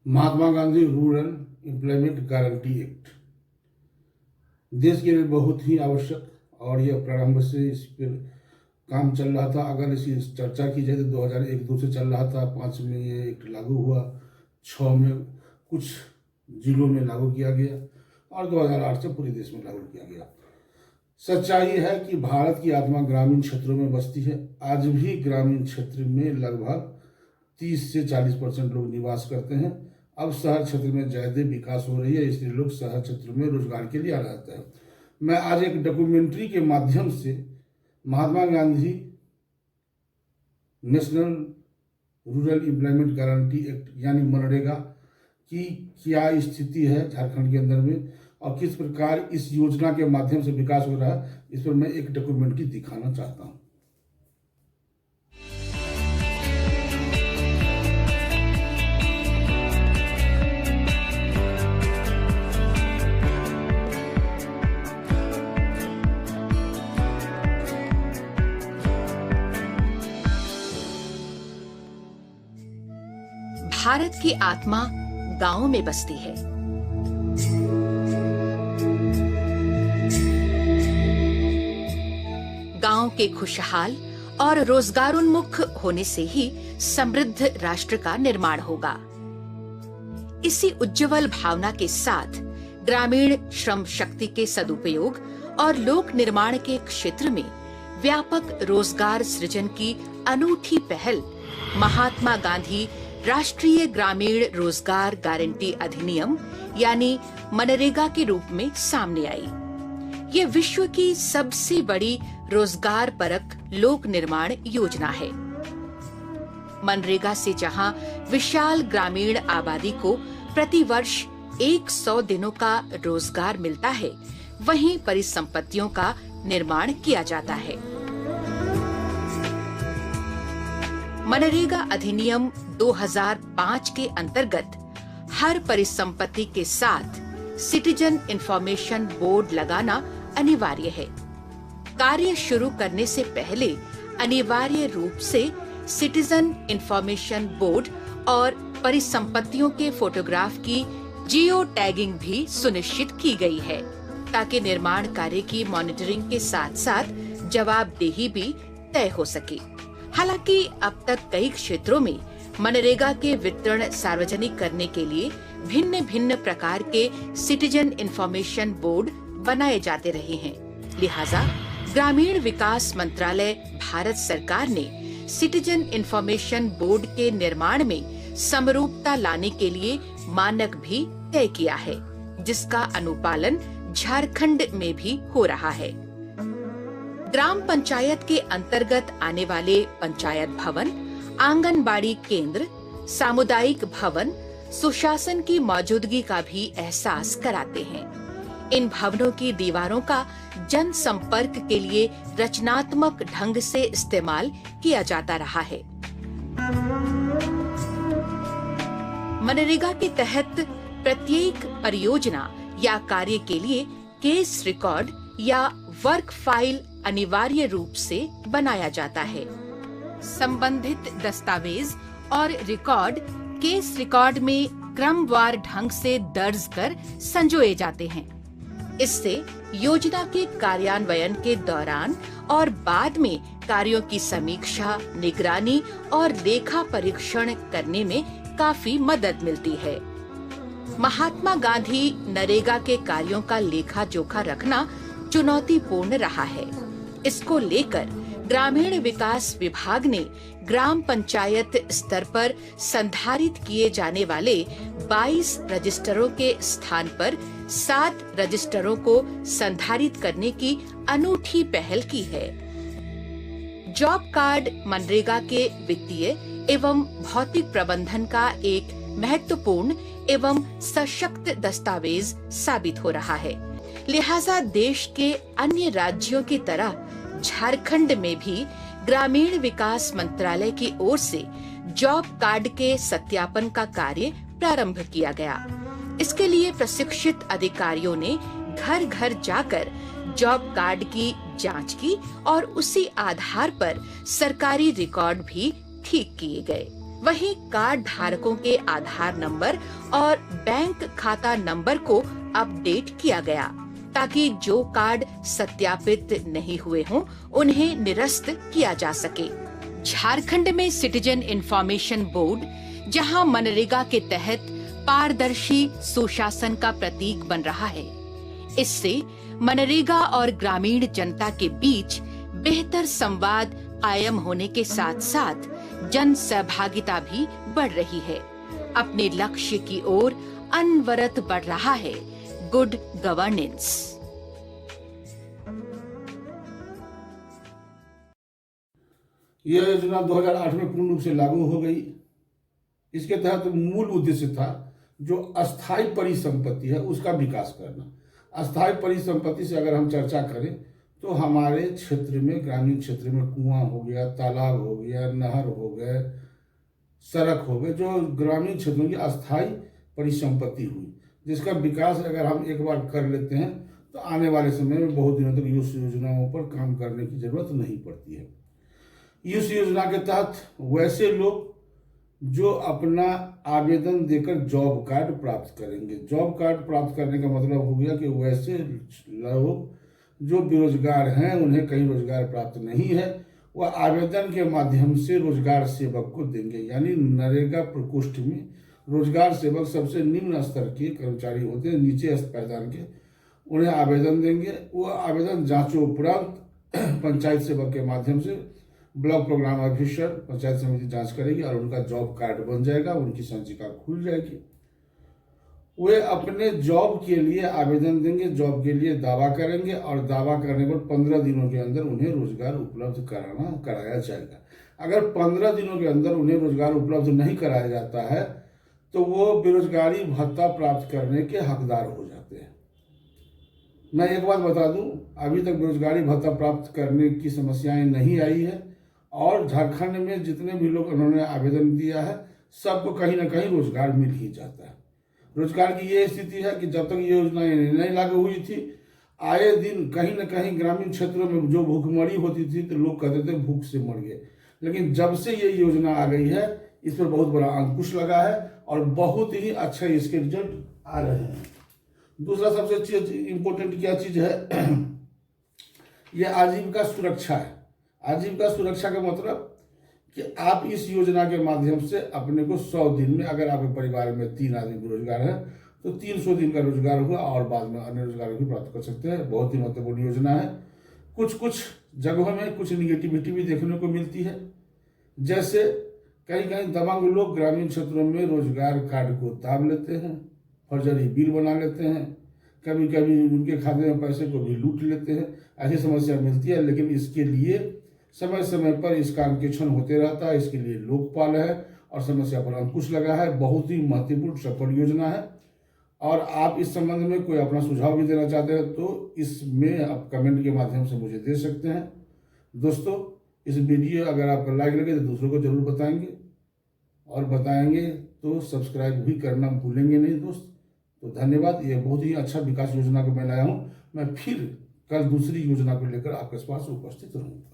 महात्मा Gandhi rural employment guarantee act देश के लिए बहुत ही आवश्यक, और यह प्रारंभ से इस पर काम चल रहा था। अगर इसकी चर्चा की जाए तो 2001-2 से चल रहा था। 5 में ये एक्ट लागू हुआ, 6 में कुछ जिलों में लागू किया गया और 2008 से पूरे देश में लागू किया गया। सच्चाई है कि भारत की आत्मा ग्रामीण क्षेत्रों में बसती है। आज भी ग्रामीण क्षेत्र में लगभग 30 से 40% लोग निवास करते हैं। अब शहर क्षेत्र में ज्यादा विकास हो रही है, इसलिए लोग शहर क्षेत्र में रोजगार के लिए आ जाते हैं। मैं आज एक डॉक्यूमेंट्री के माध्यम से Mahatma Gandhi national rural employment guarantee act यानी मनरेगा की क्या स्थिति है झारखंड के अंदर में और किस प्रकार इस योजना के माध्यम से विकास हो रहा है, इस पर मैं एक डॉक्यूमेंट्री दिखाना चाहता हूं। भारत की आत्मा गांव में बसती है। गांव के खुशहाल और रोजगारोन्मुख होने से ही समृद्ध राष्ट्र का निर्माण होगा। इसी उज्जवल भावना के साथ ग्रामीण श्रम शक्ति के सदुपयोग और लोक निर्माण के क्षेत्र में व्यापक रोजगार सृजन की अनूठी पहल महात्मा गांधी राष्ट्रीय ग्रामीण रोजगार गारंटी अधिनियम यानी मनरेगा के रूप में सामने आई। ये विश्व की सबसे बड़ी रोजगार परक लोक निर्माण योजना है। मनरेगा से जहां विशाल ग्रामीण आबादी को प्रतिवर्ष 100 दिनों का रोजगार मिलता है, वहीं परिसंपत्तियों का निर्माण किया जाता है। मनरेगा अधिनियम 2005 के अंतर्गत हर परिसंपत्ति के साथ सिटीजन इंफॉर्मेशन बोर्ड लगाना अनिवार्य है। कार्य शुरू करने से पहले अनिवार्य रूप से सिटीजन इंफॉर्मेशन बोर्ड और परिसंपत्तियों के फोटोग्राफ की जियो टैगिंग भी सुनिश्चित की गई है, ताकि निर्माण कार्य की मॉनिटरिंग के साथ साथ जवाबदेही भी तय हो सके। हालांकि अब तक कई क्षेत्रों में मनरेगा के वितरण सार्वजनिक करने के लिए भिन्न भिन्न प्रकार के सिटीजन इंफॉर्मेशन बोर्ड बनाए जाते रहे हैं। लिहाजा ग्रामीण विकास मंत्रालय भारत सरकार ने सिटीजन इंफॉर्मेशन बोर्ड के निर्माण में समरूपता लाने के लिए मानक भी तय किया है, जिसका अनुपालन झारखंड में भी हो रहा है। ग्राम पंचायत के अंतर्गत आने वाले पंचायत भवन, आंगनबाड़ी केंद्र, सामुदायिक भवन सुशासन की मौजूदगी का भी एहसास कराते हैं। इन भवनों की दीवारों का जन संपर्क के लिए रचनात्मक ढंग से इस्तेमाल किया जाता रहा है। मनरेगा के तहत प्रत्येक परियोजना या कार्य के लिए केस रिकॉर्ड या वर्क फाइल अनिवार्य रूप से बनाया जाता है। संबंधित दस्तावेज और रिकॉर्ड केस रिकॉर्ड में क्रमवार ढंग से दर्ज कर संजोए जाते हैं। इससे योजना के कार्यान्वयन के दौरान और बाद में कार्यों की समीक्षा, निगरानी और लेखा परीक्षण करने में काफी मदद मिलती है। महात्मा गांधी नरेगा के कार्यों का लेखा जोखा रखना चुनौतीपूर्ण रहा है। इसको लेकर ग्रामीण विकास विभाग ने ग्राम पंचायत स्तर पर संधारित किए जाने वाले 22 रजिस्टरों के स्थान पर 7 रजिस्टरों को संधारित करने की अनूठी पहल की है। जॉब कार्ड मनरेगा के वित्तीय एवं भौतिक प्रबंधन का एक महत्वपूर्ण एवं सशक्त दस्तावेज साबित हो रहा है। लिहाजा देश के अन्य राज्यों की तरह झारखंड में भी ग्रामीण विकास मंत्रालय की ओर से जॉब कार्ड के सत्यापन का कार्य प्रारंभ किया गया। इसके लिए प्रशिक्षित अधिकारियों ने घर घर जाकर जॉब कार्ड की जांच की और उसी आधार पर सरकारी रिकॉर्ड भी ठीक किए गए। वहीं कार्ड धारकों के आधार नंबर और बैंक खाता नंबर को अपडेट किया गया ताकि जो कार्ड सत्यापित नहीं हुए हों उन्हें निरस्त किया जा सके। झारखंड में सिटीजन इंफॉर्मेशन बोर्ड, जहां मनरेगा के तहत पारदर्शी सुशासन का प्रतीक बन रहा है, इससे मनरेगा और ग्रामीण जनता के बीच बेहतर संवाद कायम होने के साथ साथ जन सहभागिता भी बढ़ रही है। अपने लक्ष्य की ओर अनवरत बढ़ रहा है गुड गवर्नेंस। यह योजना 2008 में पूर्ण रूप से लागू हो गई। इसके तहत मूल उद्देश्य था जो अस्थायी परिसंपत्ति है उसका विकास करना। अस्थायी परिसंपत्ति से अगर हम चर्चा करें तो हमारे क्षेत्र में, ग्रामीण क्षेत्र में कुआं हो गया, तालाब हो गया, नहर हो गए, सड़क हो गए, जो ग्रामीण क्षेत्रों की अस्थायी परिसंपत्ति हुई, जिसका विकास अगर हम एक बार कर लेते हैं तो आने वाले समय में बहुत दिनों तक इस योजनाओं पर काम करने की जरूरत नहीं पड़ती है। इस योजना के तहत वैसे लोग जो अपना आवेदन देकर जॉब कार्ड प्राप्त करेंगे, जॉब कार्ड प्राप्त करने का मतलब हो गया कि वैसे लोग जो बेरोजगार हैं, उन्हें कहीं रोजगार प्राप्त नहीं है, वह आवेदन के माध्यम से रोजगार सेवक को देंगे। यानी नरेगा प्रकोष्ठ में रोजगार सेवक सबसे निम्न स्तर के कर्मचारी होते हैं, नीचे पायदान के, उन्हें आवेदन देंगे। वह आवेदन जांचों उपरांत पंचायत सेवक के माध्यम से ब्लॉक प्रोग्राम ऑफिसर, पंचायत समिति जांच करेगी और उनका जॉब कार्ड बन जाएगा, उनकी संचिका खुल जाएगी। वे अपने जॉब के लिए आवेदन देंगे, जॉब के लिए दावा करेंगे और दावा करने पर 15 दिनों के अंदर उन्हें रोजगार उपलब्ध कराया जाएगा। अगर 15 दिनों के अंदर उन्हें रोजगार उपलब्ध नहीं कराया जाता है तो वो बेरोजगारी भत्ता प्राप्त करने के हकदार हो जाते हैं। मैं एक बात बता दूं, अभी तक बेरोजगारी भत्ता प्राप्त करने की समस्याएं नहीं आई है और झारखंड में जितने भी लोग उन्होंने आवेदन दिया है सबको कहीं ना कहीं रोजगार मिल ही जाता है। रोजगार की ये स्थिति है कि जब तक ये योजना नहीं लागू हुई थी, आए दिन कहीं ना कहीं ग्रामीण क्षेत्रों में जो भूखमरी होती थी तो लोग कहते थे भूख से मर गए। लेकिन जब से ये योजना आ गई है इस पर बहुत बड़ा अंकुश लगा है और बहुत ही अच्छा इसके रिजल्ट आ रहे हैं। दूसरा सबसे इम्पोर्टेंट क्या चीज है, ये आजीविका सुरक्षा है। आजीविका सुरक्षा का मतलब कि आप इस योजना के माध्यम से अपने को 100 दिन में, अगर आपके परिवार में 3 आदमी बेरोजगार है तो 300 दिन का रोजगार हुआ और बाद में अन्य रोजगार भी प्राप्त कर सकते हैं। बहुत ही महत्वपूर्ण योजना है। कुछ जगहों में कुछ निगेटिविटी भी देखने को मिलती है, जैसे कहीं दबंग लोग ग्रामीण क्षेत्रों में रोजगार कार्ड को दाब लेते हैं, फर्जरी बिल बना लेते हैं, कभी कभी उनके खाते में पैसे को भी लूट लेते हैं। ऐसी समस्या मिलती है, लेकिन इसके लिए समय समय पर इसका अंकेक्षण होते रहता है। इसके लिए लोकपाल है और समस्या पर अंकुश लगा है। बहुत ही महत्वपूर्ण सफल योजना है और आप इस संबंध में कोई अपना सुझाव भी देना चाहते हैं तो इसमें आप कमेंट के माध्यम से मुझे दे सकते हैं। दोस्तों, इस वीडियो अगर आपको लाइक लगे तो दूसरों को जरूर बताएंगे और बताएंगे तो सब्सक्राइब भी करना भूलेंगे नहीं दोस्त। तो धन्यवाद। ये बहुत ही अच्छा विकास योजना को मैं लाया हूँ। मैं फिर कल दूसरी योजना को लेकर आपके पास उपस्थित रहूँगा।